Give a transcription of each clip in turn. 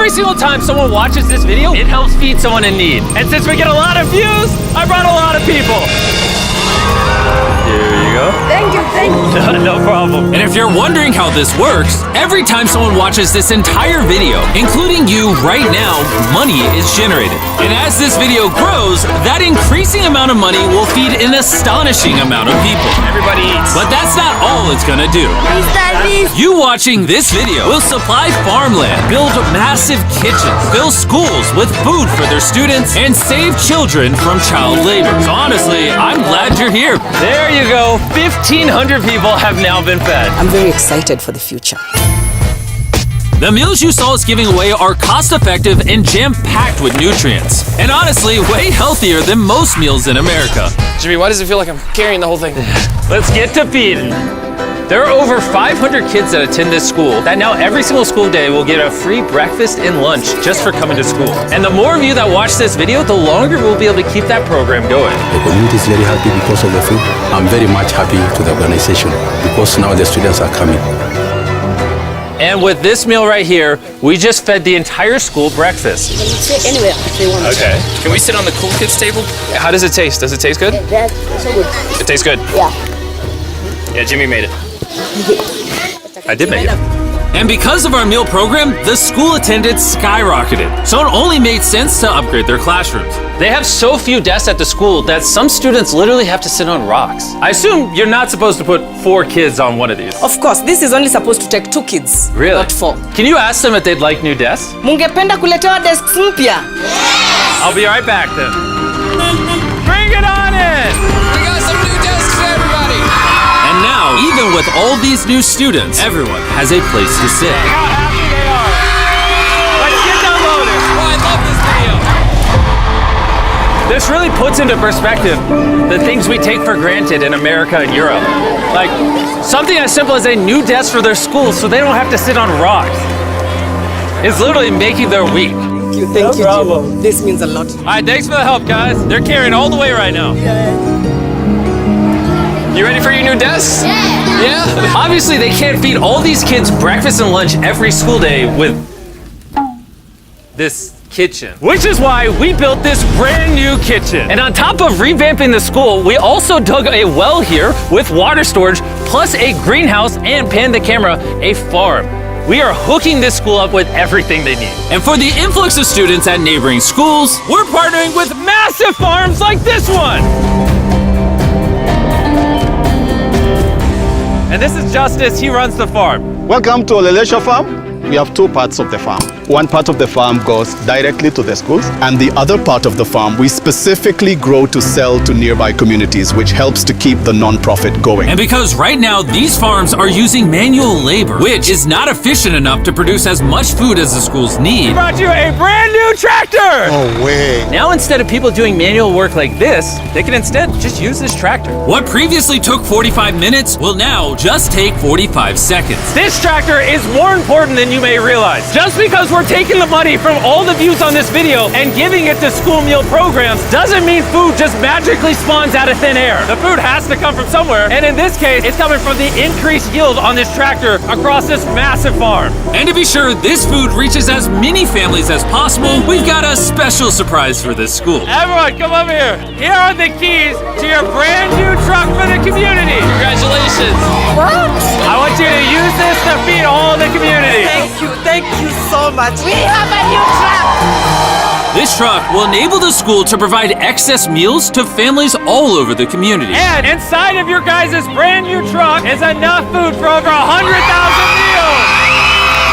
every single time someone watches this video, it helps feed someone in need. And since we get a lot of views, I brought a lot of people. Here you go. Thank you, thank you. No problem. And if you're wondering how this works, every time someone watches this entire video, including you right now, money is generated. And as this video grows, that increasing amount of money will feed an astonishing amount of people. Everybody eats. But that's not all it's gonna do. You watching this video will supply farmland, build massive kitchens, fill schools with food for their students, and save children from child labor. So honestly, I'm glad you're here. There you go. 1,500 people have now been fed. I'm very excited for the future. The meals you saw us giving away are cost-effective and jam-packed with nutrients. And honestly, way healthier than most meals in America. Jimmy, why does it feel like I'm carrying the whole thing? Let's get to feeding. There are over 500 kids that attend this school that now every single school day will get a free breakfast and lunch just for coming to school. And the more of you that watch this video, the longer we'll be able to keep that program going. The community is very happy because of the food. I'm very much happy to the organization because now the students are coming. And with this meal right here, we just fed the entire school breakfast. Sit anywhere if they want. Okay. Can we sit on the cool kids table? How does it taste? Does it taste good? That's so good. It tastes good. Yeah. Yeah, Jimmy made it. I did make it. And because of our meal program, the school attendance skyrocketed. So it only made sense to upgrade their classrooms. They have so few desks at the school that some students literally have to sit on rocks. I assume you're not supposed to put 4 kids on one of these. Of course, this is only supposed to take 2 kids. Really? Not 4. Can you ask them if they'd like new desks? Mungependa kuletewa desks mpya? I'll be right back then. Bring it on in! We got some new desks for everybody! And now, even with all these new students, everyone has a place to sit. How happy they are! Let's get downloaded! Oh, I love this video! This really puts into perspective the things we take for granted in America and Europe. Like, something as simple as a new desk for their school so they don't have to sit on rocks. It's literally making their week. Thank you, Jim. This means a lot. All right, thanks for the help, guys. They're carrying all the way right now. You ready for your new desks? Yeah? Obviously, they can't feed all these kids breakfast and lunch every school day with this kitchen. Which is why we built this brand new kitchen. And on top of revamping the school, we also dug a well here with water storage, plus a greenhouse and, pan the camera, a farm. We are hooking this school up with everything they need. And for the influx of students at neighboring schools, we're partnering with massive farms like this one. And this is Justice, he runs the farm. Welcome to Olelesho Farm. We have 2 parts of the farm. One part of the farm goes directly to the schools, and the other part of the farm we specifically grow to sell to nearby communities, which helps to keep the non-profit going. And because right now these farms are using manual labor, which is not efficient enough to produce as much food as the schools need, we brought you a brand new tractor! No way. Now instead of people doing manual work like this, they can instead just use this tractor. What previously took 45 minutes will now just take 45 seconds. This tractor is more important than you may realize. Just because we're taking the money from all the views on this video and giving it to school meal programs doesn't mean food just magically spawns out of thin air. The food has to come from somewhere, and in this case, it's coming from the increased yield on this tractor across this massive farm. And to be sure this food reaches as many families as possible, we've got a special surprise for this school. Everyone, come over here. Here are the keys to your brand new truck for the community. Congratulations! What? I want you to use this to feed all the community. Thank you so much. We have a new truck. This truck will enable the school to provide excess meals to families all over the community. And inside of your guys' brand new truck is enough food for over 100,000 meals.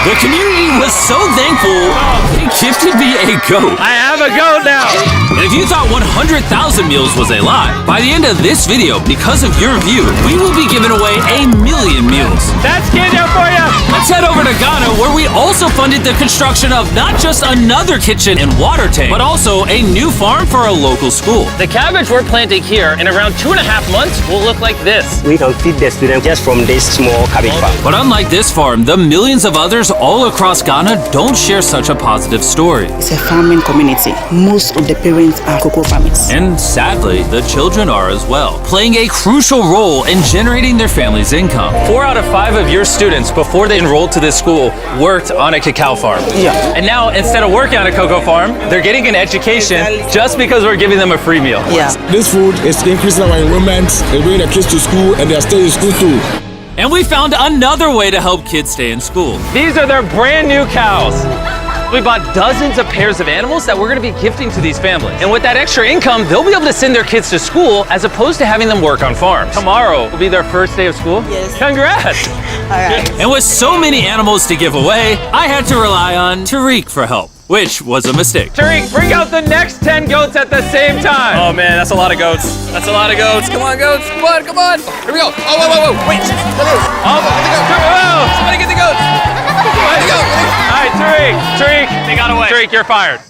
The community was so thankful, they gifted me a goat. I have a goat now. And if you thought 100,000 meals was a lot, by the end of this video, because of your view, we will be giving away 1,000,000 meals. That's Kenya for you. Let's head over to Ghana, where we also funded the construction of not just another kitchen and water tank, but also a new farm for a local school. The cabbage we're planting here in around 2.5 months will look like this. We can feed the students just from this small cabbage farm. But unlike this farm, the millions of others all across Ghana don't share such a positive story. It's a farming community. Most of the parents parents are cocoa farmers. And sadly, the children are as well, playing a crucial role in generating their family's income. 4 out of 5 of your students, before they enrolled to this school, worked on a cacao farm. Yeah. And now, instead of working on a cocoa farm, they're getting an education just because we're giving them a free meal. Yeah. This food is increasing our enrollment, they bring the kids to school, and they are staying in school too. And we found another way to help kids stay in school. These are their brand new cows. We bought dozens of pairs of animals that we're gonna be gifting to these families. And with that extra income, they'll be able to send their kids to school as opposed to having them work on farms. Tomorrow will be their first day of school. Yes. Congrats! All right. And with so many animals to give away, I had to rely on Tariq for help, which was a mistake. Tariq, bring out the next 10 goats at the same time. Oh man, that's a lot of goats. That's a lot of goats. Come on, goats. Come on, come on. Here we go. Oh, whoa, whoa, whoa. Wait. Somebody get the goats. All right, Tariq, They got away. Tariq, you're fired.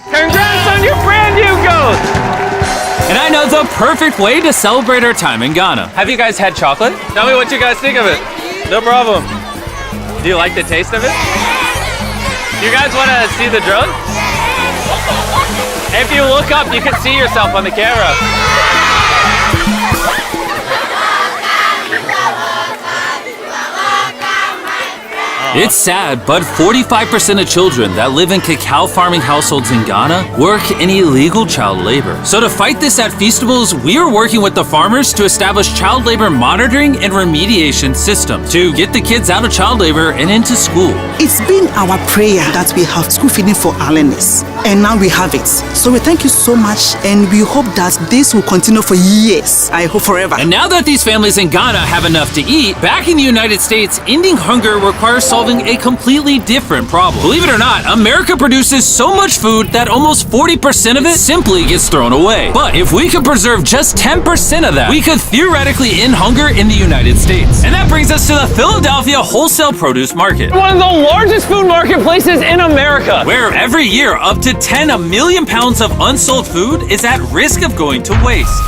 Congrats on your brand new goat! And I know the perfect way to celebrate our time in Ghana. Have you guys had chocolate? Tell me what you guys think of it. No problem. Do you like the taste of it? You guys want to see the drone? If you look up, you can see yourself on the camera. It's sad, but 45% of children that live in cacao farming households in Ghana work in illegal child labor. So to fight this at Feastables, we are working with the farmers to establish child labor monitoring and remediation systems to get the kids out of child labor and into school. It's been our prayer that we have school feeding for our learners, and now we have it. So we thank you so much, and we hope that this will continue for years. I hope forever. And now that these families in Ghana have enough to eat, back in the United States, ending hunger requires solving a completely different problem. Believe it or not, America produces so much food that almost 40% of it simply gets thrown away. But if we could preserve just 10% of that, we could theoretically end hunger in the United States. And that brings us to the Philadelphia Wholesale Produce Market, one of the largest food marketplaces in America, where every year up to 10 million pounds of unsold food is at risk of going to waste.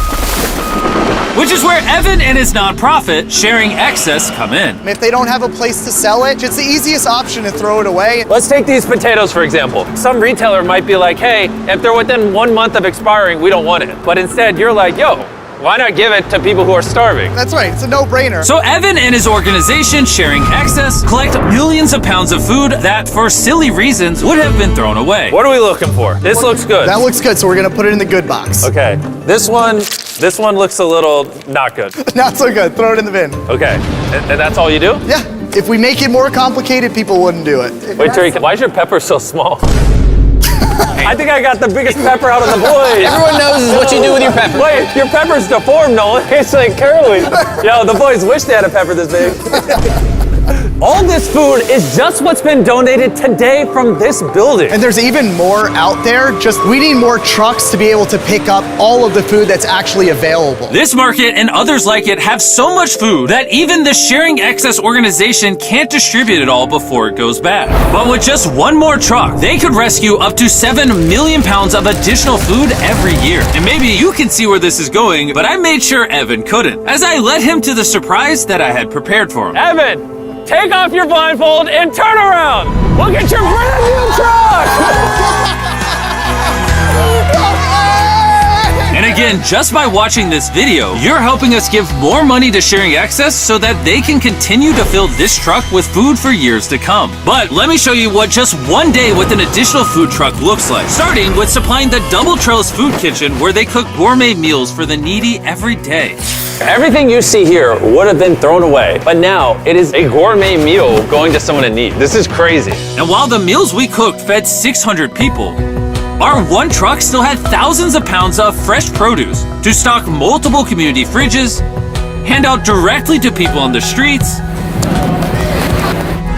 Which is where Evan and his nonprofit, Sharing Excess, come in. If they don't have a place to sell it, it's the easiest option to throw it away. Let's take these potatoes, for example. Some retailer might be like, hey, if they're within 1 month of expiring, we don't want it. But instead, you're like, yo, why not give it to people who are starving? That's right, it's a no-brainer. So Evan and his organization, Sharing Excess, collect millions of pounds of food that, for silly reasons, would have been thrown away. What are we looking for? This looks good. That looks good, so we're gonna put it in the good box. Okay, this one looks a little not good. Not so good, throw it in the bin. Okay, and that's all you do? Yeah, if we make it more complicated, people wouldn't do it. Wait, Tariq, why is your pepper so small? I think I got the biggest pepper out of the boys. Everyone knows what you do with your pepper. Wait, your pepper's deformed, Nolan. It's like curly. Yo, the boys wish they had a pepper this big. All this food is just what's been donated today from this building. And there's even more out there, just we need more trucks to be able to pick up all of the food that's actually available. This market and others like it have so much food that even the Sharing Excess organization can't distribute it all before it goes bad. But with just one more truck, they could rescue up to 7 million pounds of additional food every year. And maybe you can see where this is going, but I made sure Evan couldn't, as I led him to the surprise that I had prepared for him. Evan! Take off your blindfold and turn around! Look at your brand new truck! And again, just by watching this video, you're helping us give more money to Sharing Excess so that they can continue to fill this truck with food for years to come. But let me show you what just one day with an additional food truck looks like. Starting with supplying the Double Trellis Food Kitchen, where they cook gourmet meals for the needy every day. Everything you see here would have been thrown away, but now it is a gourmet meal going to someone in need. This is crazy. And while the meals we cooked fed 600 people, our one truck still had thousands of pounds of fresh produce to stock multiple community fridges, hand out directly to people on the streets,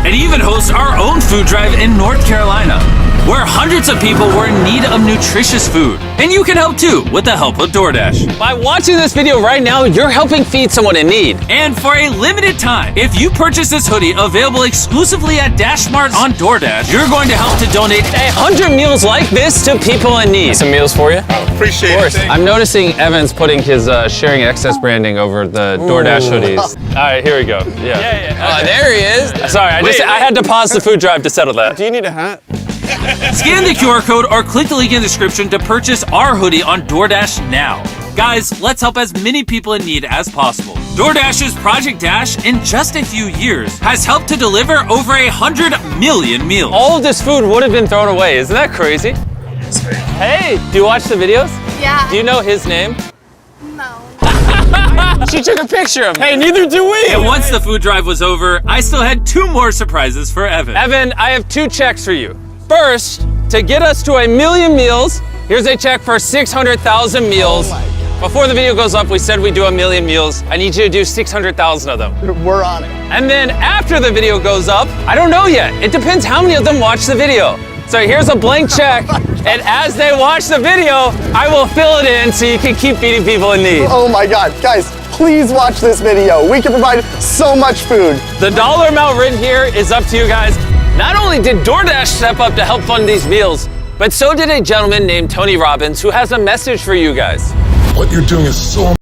and even host our own food drive in North Carolina, where hundreds of people were in need of nutritious food. And you can help too with the help of DoorDash. By watching this video right now, you're helping feed someone in need. And for a limited time, if you purchase this hoodie available exclusively at DashMart on DoorDash, you're going to help to donate 100 meals like this to people in need. Some meals for you. Appreciate it. Thank I'm noticing Evan's putting his Sharing Excess branding over the DoorDash hoodies. All right, here we go. Yeah. Oh, there he is. Sorry, I had to pause the food drive to settle that. Do you need a hat? Scan the QR code or click the link in the description to purchase our hoodie on DoorDash now. Guys, let's help as many people in need as possible. DoorDash's Project Dash, in just a few years, has helped to deliver over 100 million meals. All of this food would have been thrown away. Isn't that crazy? Hey, do you watch the videos? Yeah. Do you know his name? No. She took a picture of him. Hey, neither do we. And once the food drive was over, I still had 2 more surprises for Evan. Evan, I have 2 checks for you. First, to get us to 1 million meals, here's a check for 600,000 meals. Before the video goes up, we said we'd do 1 million meals. I need you to do 600,000 of them. We're on it. And then after the video goes up, I don't know yet. It depends how many of them watch the video. So here's a blank check, and as they watch the video, I will fill it in so you can keep feeding people in need. Oh my God, guys, please watch this video. We can provide so much food. The dollar amount written here is up to you guys. Not only did DoorDash step up to help fund these meals, but so did a gentleman named Tony Robbins who has a message for you guys. What you're doing is so